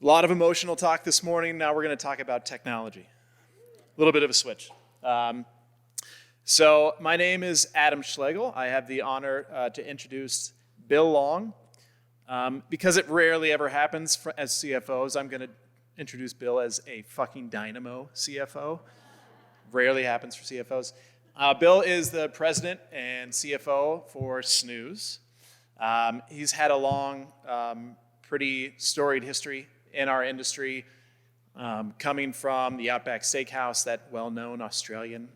A lot of emotional talk this morning. Now we're going to talk about technology. A little bit of a switch. So my name is Adam Schlegel. I have the honor to introduce Bill Long. Because it rarely ever happens as CFOs, I'm going to introduce Bill as a fucking dynamo CFO. Rarely happens for CFOs. Bill is the president and CFO for Snooze. He's had a long, pretty storied history in our industry, coming from the Outback Steakhouse, that well-known Australian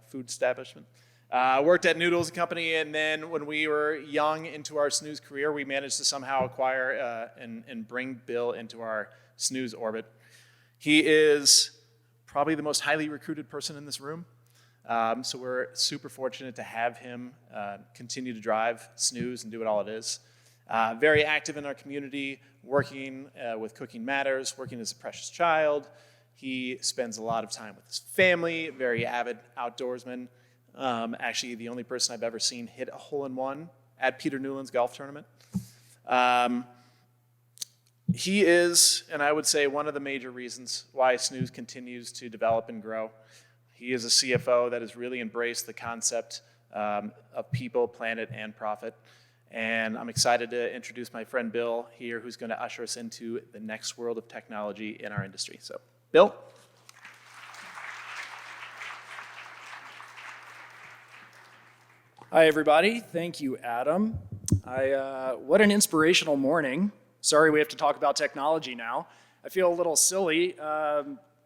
food establishment. Worked at Noodles Company, and then when we were young into our Snooze career, we managed to somehow acquire and bring Bill into our Snooze orbit. He is probably the most highly recruited person in this room, so we're super fortunate to have him continue to drive Snooze and do it all it is. Very active in our community, working with Cooking Matters, working as a precious child. He spends a lot of time with his family, very avid outdoorsman. Actually, the only person I've ever seen hit a hole-in-one at Peter Newland's golf tournament. He is, and I would say, one of the major reasons why Snooze continues to develop and grow. He is a CFO that has really embraced the concept of people, planet, and profit. And I'm excited to introduce my friend Bill here, who's going to usher us into the next world of technology in our industry. So, Bill. Hi, everybody. Thank you, Adam. What an inspirational morning. Sorry we have to talk about technology now. I feel a little silly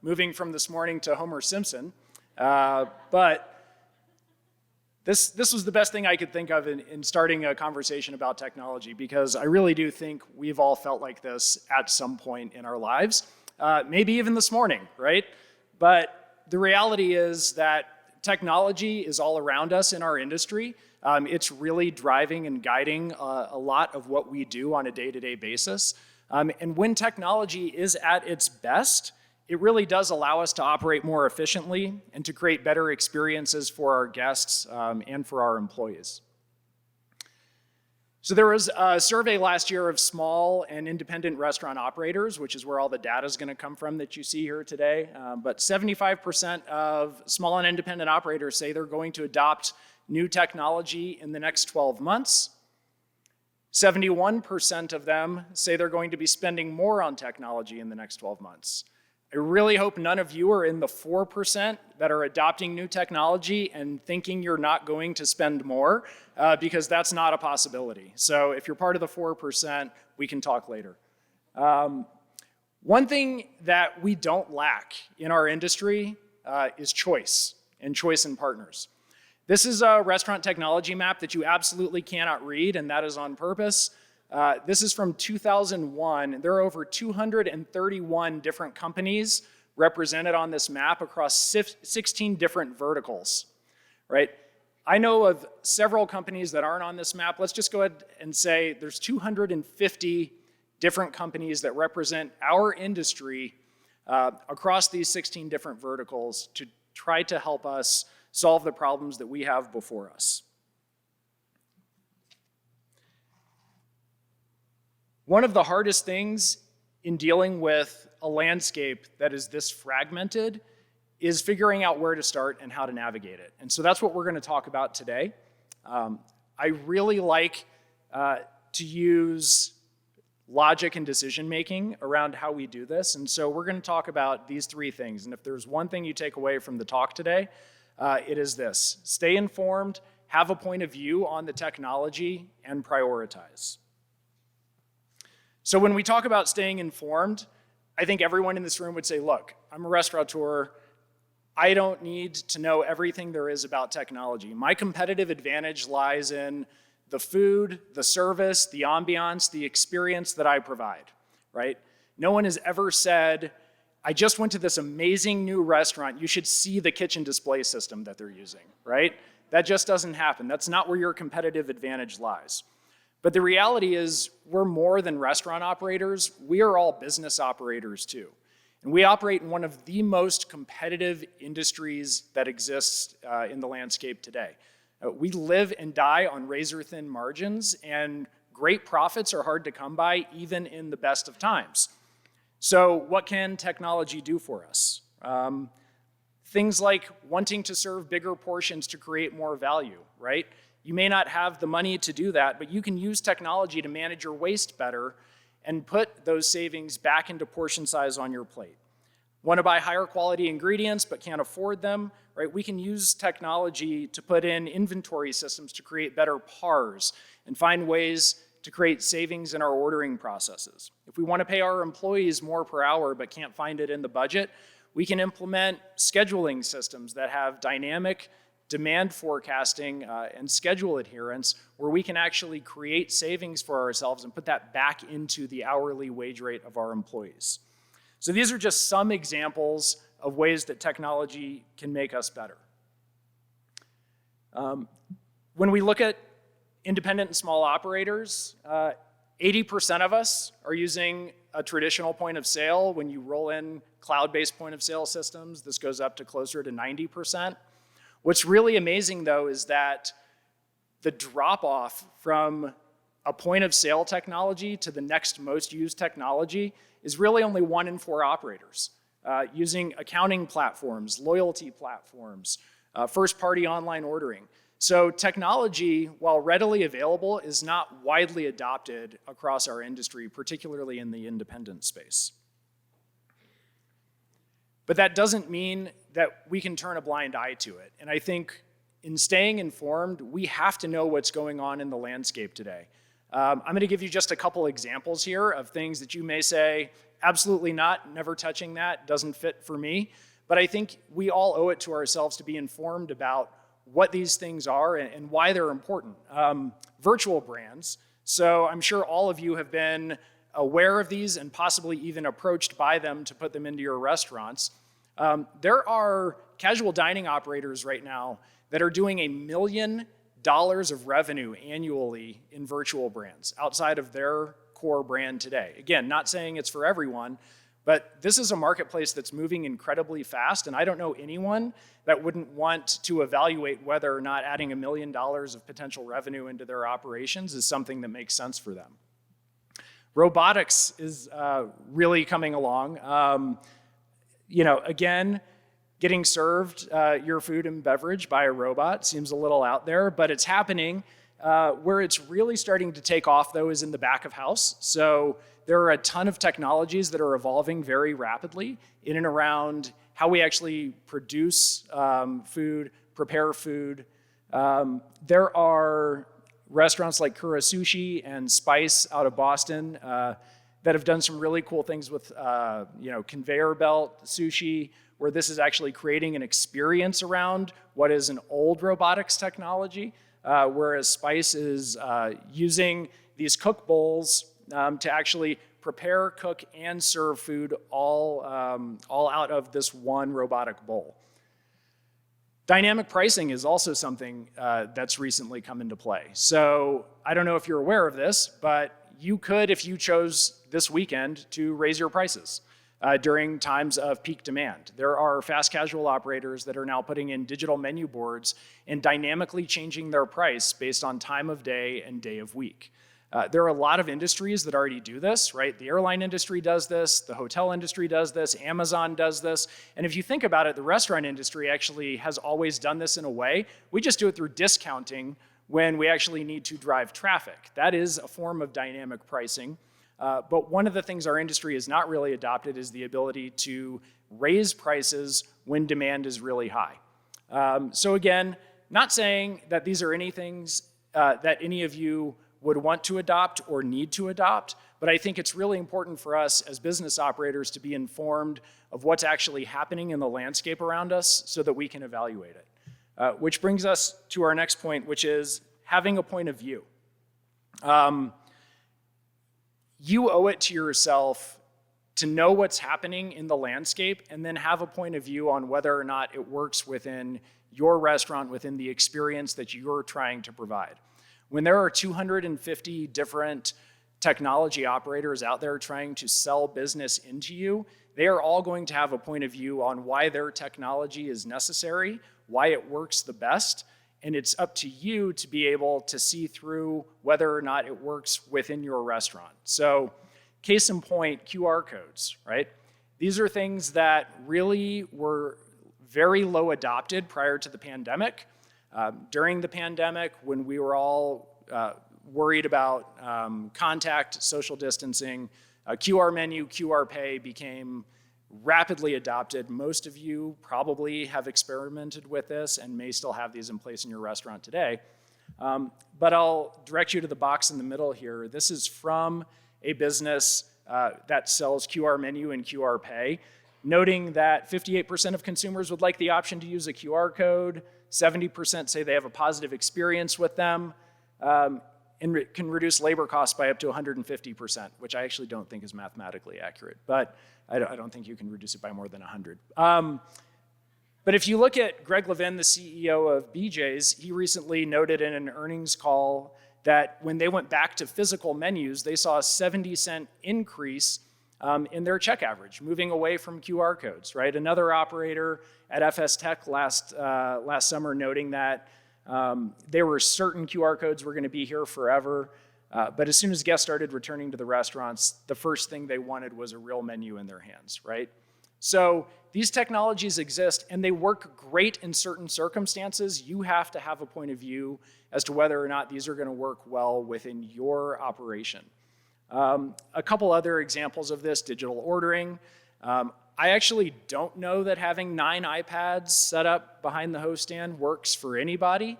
moving from this morning to Homer Simpson, but this was the best thing I could think of in starting a conversation about technology, because I really do think we've all felt like this at some point in our lives, maybe even this morning, right? But the reality is that technology is all around us in our industry. It's really driving and guiding a lot of what we do on a day-to-day basis. And when technology is at its best, it really does allow us to operate more efficiently and to create better experiences for our guests and for our employees. So there was a survey last year of small and independent restaurant operators, which is where all the data is going to come from that you see here today. But 75% of small and independent operators say they're going to adopt new technology in the next 12 months. 71% of them say they're going to be spending more on technology in the next 12 months. I really hope none of you are in the 4% that are adopting new technology and thinking you're not going to spend more, because that's not a possibility. So if you're part of the 4%, we can talk later. One thing that we don't lack in our industry is choice, and choice in partners. This is a restaurant technology map that you absolutely cannot read, and that is on purpose. This is from 2001. There are over 231 different companies represented on this map across 16 different verticals, right? I know of several companies that aren't on this map. Let's just go ahead and say there's 250 different companies that represent our industry across these 16 different verticals to try to help us solve the problems that we have before us. One of the hardest things in dealing with a landscape that is this fragmented is figuring out where to start and how to navigate it. And so that's what we're going to talk about today. I really like to use logic and decision making around how we do this. And so we're going to talk about these three things. And if there's one thing you take away from the talk today, it is this: stay informed, have a point of view on the technology, and prioritize. So when we talk about staying informed, I think everyone in this room would say, look, I'm a restaurateur. I don't need to know everything there is about technology. My competitive advantage lies in the food, the service, the ambiance, the experience that I provide, right? No one has ever said, I just went to this amazing new restaurant. You should see the kitchen display system that they're using, right? That just doesn't happen. That's not where your competitive advantage lies. But the reality is we're more than restaurant operators. We are all business operators too. And we operate in one of the most competitive industries that exists in the landscape today. We live and die on razor-thin margins, and great profits are hard to come by even in the best of times. So what can technology do for us? Things like wanting to serve bigger portions to create more value, right? You may not have the money to do that, but you can use technology to manage your waste better and put those savings back into portion size on your plate. Want to buy higher quality ingredients but can't afford them, right? We can use technology to put in inventory systems to create better PARs and find ways to create savings in our ordering processes. If we want to pay our employees more per hour but can't find it in the budget, we can implement scheduling systems that have dynamic demand forecasting and schedule adherence where we can actually create savings for ourselves and put that back into the hourly wage rate of our employees. So these are just some examples of ways that technology can make us better. When we look at independent and small operators, 80% of us are using a traditional point of sale. When you roll in cloud-based point of sale systems, this goes up to closer to 90%. What's really amazing, though, is that the drop-off from a point of sale technology to the next most used technology is really only 1 in 4 operators using accounting platforms, loyalty platforms, first-party online ordering. So technology, while readily available, is not widely adopted across our industry, particularly in the independent space. But that doesn't mean that we can turn a blind eye to it. And I think in staying informed, we have to know what's going on in the landscape today. I'm going to give you just a couple examples here of things that you may say, absolutely not, never touching that, doesn't fit for me. But I think we all owe it to ourselves to be informed about what these things are and why they're important. Virtual brands. So I'm sure all of you have been aware of these and possibly even approached by them to put them into your restaurants. There are casual dining operators right now that are doing $1 million of revenue annually in virtual brands outside of their core brand today. Again, not saying it's for everyone, but this is a marketplace that's moving incredibly fast, and I don't know anyone that wouldn't want to evaluate whether or not adding $1 million of potential revenue into their operations is something that makes sense for them. Robotics is really coming along. Again, getting served your food and beverage by a robot seems a little out there, but it's happening. Where it's really starting to take off, though, is in the back of house. So there are a ton of technologies that are evolving very rapidly in and around how we actually produce food, prepare food. There are restaurants like Kura Sushi and Spice out of Boston that have done some really cool things with conveyor belt sushi, where this is actually creating an experience around what is an old robotics technology, whereas Spice is using these cook bowls to actually prepare, cook, and serve food all out of this one robotic bowl. Dynamic pricing is also something that's recently come into play. So I don't know if you're aware of this, but you could, if you chose this weekend, to raise your prices during times of peak demand. There are fast casual operators that are now putting in digital menu boards and dynamically changing their price based on time of day and day of week. There are a lot of industries that already do this, right? The airline industry does this, the hotel industry does this, Amazon does this. And if you think about it, the restaurant industry actually has always done this in a way. We just do it through discounting when we actually need to drive traffic. That is a form of dynamic pricing. But one of the things our industry has not really adopted is the ability to raise prices when demand is really high. So again, not saying that these are any things that any of you would want to adopt or need to adopt, but I think it's really important for us as business operators to be informed of what's actually happening in the landscape around us so that we can evaluate it. Which brings us to our next point, which is having a point of view. You owe it to yourself to know what's happening in the landscape and then have a point of view on whether or not it works within your restaurant, within the experience that you're trying to provide. When there are 250 different technology operators out there trying to sell business into you, they are all going to have a point of view on why their technology is necessary, why it works the best, and it's up to you to be able to see through whether or not it works within your restaurant. So Case in point, QR codes, right? These are things that really were very low adopted prior to the pandemic. During the pandemic, when we were all worried about contact, social distancing, QR menu, QR pay became rapidly adopted. Most of you probably have experimented with this and may still have these in place in your restaurant today. But I'll direct you to the box in the middle here. This is from a business that sells QR menu and QR pay, noting that 58% of consumers would like the option to use a QR code, 70% say they have a positive experience with them, and can reduce labor costs by up to 150%, which I actually don't think is mathematically accurate, but I don't think you can reduce it by more than 100. But if you look at Greg Levin, the CEO of BJ's, he recently noted in an earnings call that when they went back to physical menus, they saw a 70-cent increase in their check average, moving away from QR codes, right? Another operator at FS Tech last summer noting that there were certain QR codes were going to be here forever, but as soon as guests started returning to the restaurants, the first thing they wanted was a real menu in their hands, right? So these technologies exist and they work great in certain circumstances. You have to have a point of view as to whether or not these are going to work well within your operation. A couple other examples of this, digital ordering. I actually don't know that having 9 iPads set up behind the host stand works for anybody.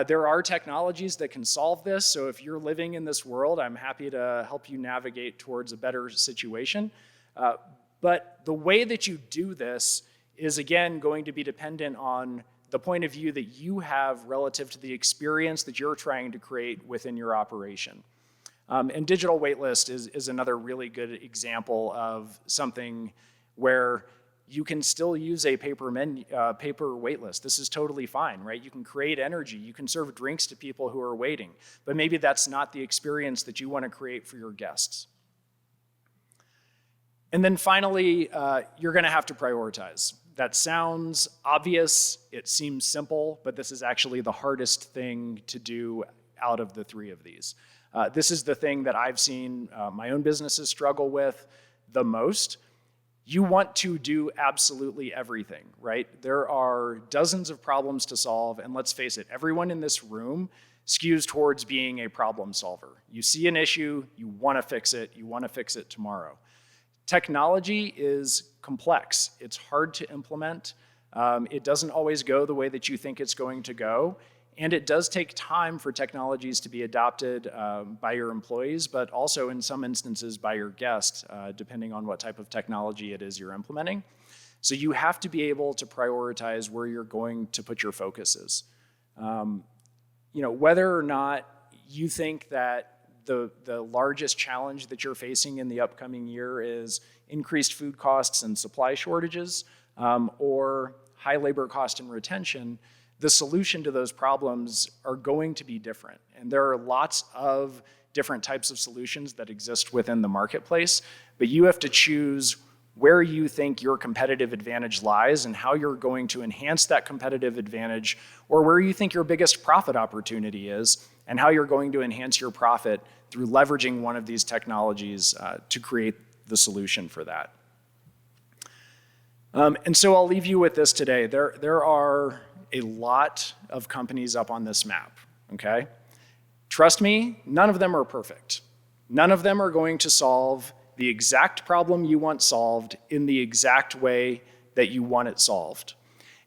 There are technologies that can solve this, so if you're living in this world, I'm happy to help you navigate towards a better situation. But the way that you do this is, again, going to be dependent on the point of view that you have relative to the experience that you're trying to create within your operation. And digital waitlist is another really good example of something where you can still use a paper waitlist. This is totally fine, right? You can create energy. You can serve drinks to people who are waiting. But maybe that's not the experience that you want to create for your guests. And then finally, you're going to have to prioritize. That sounds obvious. It seems simple, but this is actually the hardest thing to do out of the 3 of these. This is the thing that I've seen my own businesses struggle with the most. You want to do absolutely everything, right? There are dozens of problems to solve, and let's face it, everyone in this room skews towards being a problem solver. You see an issue, you want to fix it, you want to fix it tomorrow. Technology is complex. It's hard to implement. It doesn't always go the way that you think it's going to go. And it does take time for technologies to be adopted by your employees, but also in some instances by your guests, depending on what type of technology it is you're implementing. So you have to be able to prioritize where you're going to put your focuses. Whether or not you think that the largest challenge that you're facing in the upcoming year is increased food costs and supply shortages, or high labor cost and retention, the solution to those problems are going to be different. And there are lots of different types of solutions that exist within the marketplace, but you have to choose where you think your competitive advantage lies and how you're going to enhance that competitive advantage, or where you think your biggest profit opportunity is and how you're going to enhance your profit through leveraging one of these technologies to create the solution for that. And so I'll leave you with this today. There are a lot of companies up on this map, okay? Trust me, none of them are perfect. None of them are going to solve the exact problem you want solved in the exact way that you want it solved.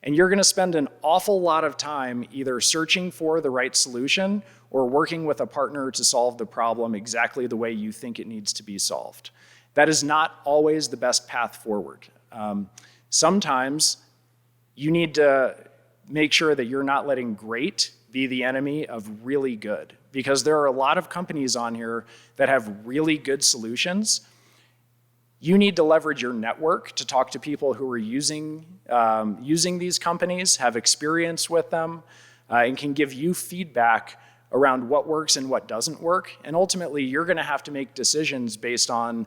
And you're gonna spend an awful lot of time either searching for the right solution or working with a partner to solve the problem exactly the way you think it needs to be solved. That is not always the best path forward. Sometimes you need to make sure that you're not letting great be the enemy of really good, because there are a lot of companies on here that have really good solutions. You need to leverage your network to talk to people who are using these companies, have experience with them, and can give you feedback around what works and what doesn't work. And ultimately, you're going to have to make decisions based on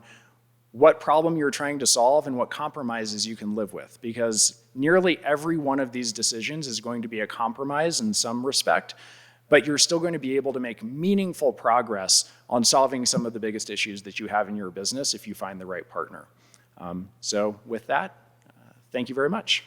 what problem you're trying to solve and what compromises you can live with, because nearly every one of these decisions is going to be a compromise in some respect. but you're still going to be able to make meaningful progress on solving some of the biggest issues that you have in your business if you find the right partner. So with that, thank you very much.